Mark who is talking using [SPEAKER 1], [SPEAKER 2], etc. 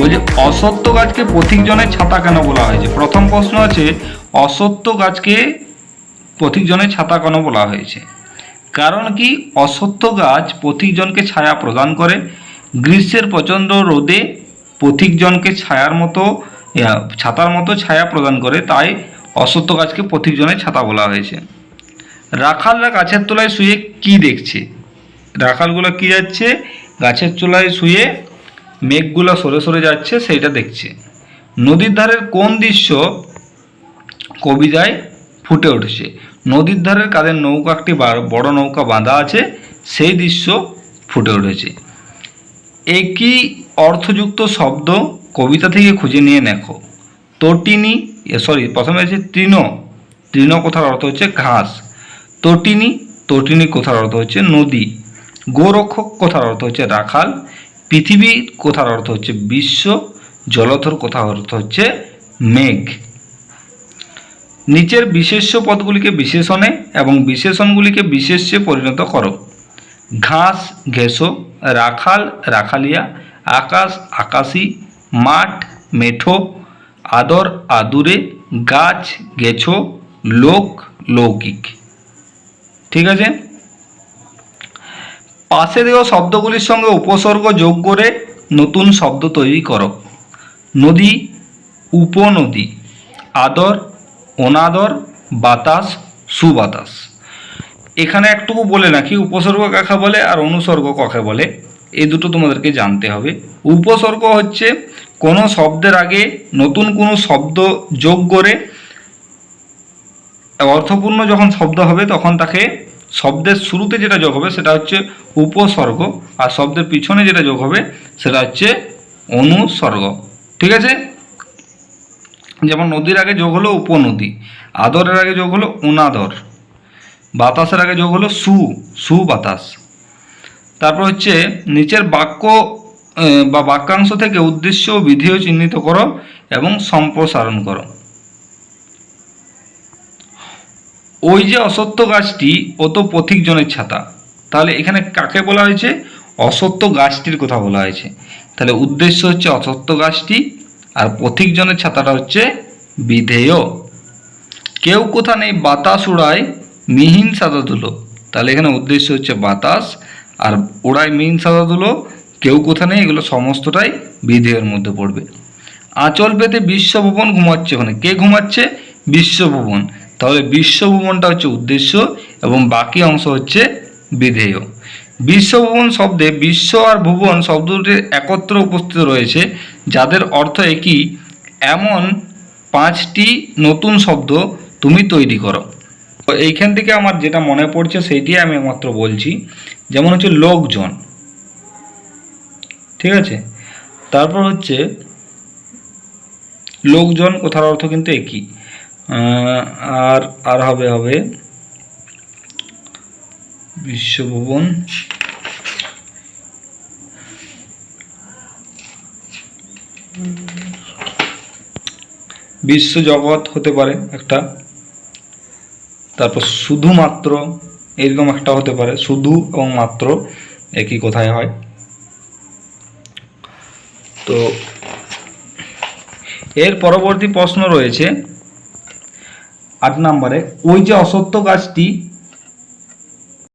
[SPEAKER 1] বলছে অসত্য গাছকে পথিকজনের ছাতা কেন বলা হয়েছে? প্রথম প্রশ্ন আছে অসত্য গাছকে পথিকজনের ছাতা কেন বলা হয়েছে? কারণ কি, অসত্য গাছ পথিকজনকে ছায়া প্রদান করে। গ্রীষ্মের প্রচণ্ড রোদে পথিকজনকে ছাতার মতো ছায়া প্রদান করে, তাই অসত্য গাছকে পথিকজনের ছাতা বলা হয়েছে। রাখালরা গাছের তলায় শুয়ে কি দেখছে? রাখালগুলো কি যাচ্ছে? গাছের তলায় শুয়ে মেঘগুলো সরে সরে যাচ্ছে, সেইটা দেখছে। নদীর ধারের কোন দৃশ্য কবিতায় ফুটে উঠেছে? নদীর ধারের কাদের নৌকা, একটি বড় নৌকা বাঁধা আছে, সেই দৃশ্য ফুটে উঠেছে। একই অর্থযুক্ত শব্দ কবিতা থেকে খুঁজে নিয়ে লেখো। প্রথমে আছে তৃণ। তৃণ কথার অর্থ হচ্ছে ঘাস। তটিনী কথার অর্থ হচ্ছে নদী। গোরক্ষক কথার অর্থ হচ্ছে রাখাল। পৃথিবী কথার অর্থ হচ্ছে বিশ্ব। জলধর কথার অর্থ হচ্ছে মেঘ। নিচের বিশেষ্য পদগুলিকে বিশেষণে এবং বিশেষণগুলিকে বিশেষ্যে পরিণত করো। ঘাস ঘেঁষো, রাখাল রাখালিয়া, আকাশ আকাশী, মাঠ মেঠো, আদর আদুরে, গাছ গেছো, লোক লৌকিক। ঠিক আছে, পাশে দেওয়া শব্দগুলির সঙ্গে উপসর্গ যোগ করে নতুন শব্দ তৈরি করো। নদী উপনদী, আদর অনাদর, বাতাস সুবাতাস। এখানে একটুকু বলে রাখি উপসর্গ কাকে বলে আর অনুসর্গ কাকে বলে, এই দুটো তোমাদেরকে জানতে হবে। উপসর্গ হচ্ছে কোনো শব্দের আগে নতুন কোনো শব্দ যোগ করে অর্থপূর্ণ যখন শব্দ হবে তখন তাকে শব্দের শুরুতে যেটা যোগ হবে সেটা হচ্ছে উপসর্গ, আর শব্দের পিছনে যেটা যোগ হবে সেটা হচ্ছে অনুসর্গ। ঠিক আছে, যেমন নদীর আগে যোগ হলো উপনদী, আদরের আগে যোগ হলো অনাদর, বাতাসের আগে যোগ হলো সুবাতাস। তারপর হচ্ছে নিচের বাক্য বা বাক্যাংশ থেকে উদ্দেশ্য ও বিধেয় চিহ্নিত করো এবং সম্প্রসারণ করো। ওই যে অসত্য গাছটি ও তো পথিকজনের ছাতা, তাহলে এখানে কাকে বলা হয়েছে? অসত্য গাছটির কথা বলা হয়েছে। তাহলে উদ্দেশ্য হচ্ছে অসত্য গাছটি, আর পথিকজনের ছাতাটা হচ্ছে বিধেয়। কেউ কোথা নেই বাতাস উড়ায় মিহিন সাদা ধুলো, তাহলে এখানে উদ্দেশ্য হচ্ছে বাতাস, আর উড়ায় মিহিন সাদা ধুলো, কেউ কোথা নেই, এগুলো সমস্তটাই বিধেয়ের মধ্যে পড়বে। আঁচল পেতে বিশ্বভুবন ঘুমাচ্ছে, ওখানে কে ঘুমাচ্ছে? বিশ্বভুবন, তাহলে বিশ্বভুবনটা হচ্ছে উদ্দেশ্য এবং বাকি অংশ হচ্ছে বিধেয়। বিশ্বভুবন শব্দে বিশ্ব আর ভুবন শব্দ দুটি একত্র উপস্থিত রয়েছে, যাদের অর্থ একই। এমন 5টি নতুন শব্দ তুমি তৈরি করো। তো এইখান থেকে আমার যেটা মনে পড়ছে সেইটি আমি মাত্র বলছি। যেমন হচ্ছে লোকজন, ঠিক আছে, তারপর হচ্ছে লোকজন কথার অর্থ কিন্তু একই। আর হবে বিশ্বভুবন, বিশ্বজগৎ হতে পারে একটা। তারপর শুধুমাত্র, এরকম একটা হতে পারে, শুধু এবং মাত্র একই কথায় হয়। তো এর পরবর্তী প্রশ্ন রয়েছে 8 নম্বরে, ওই যে অসত্য গাছটি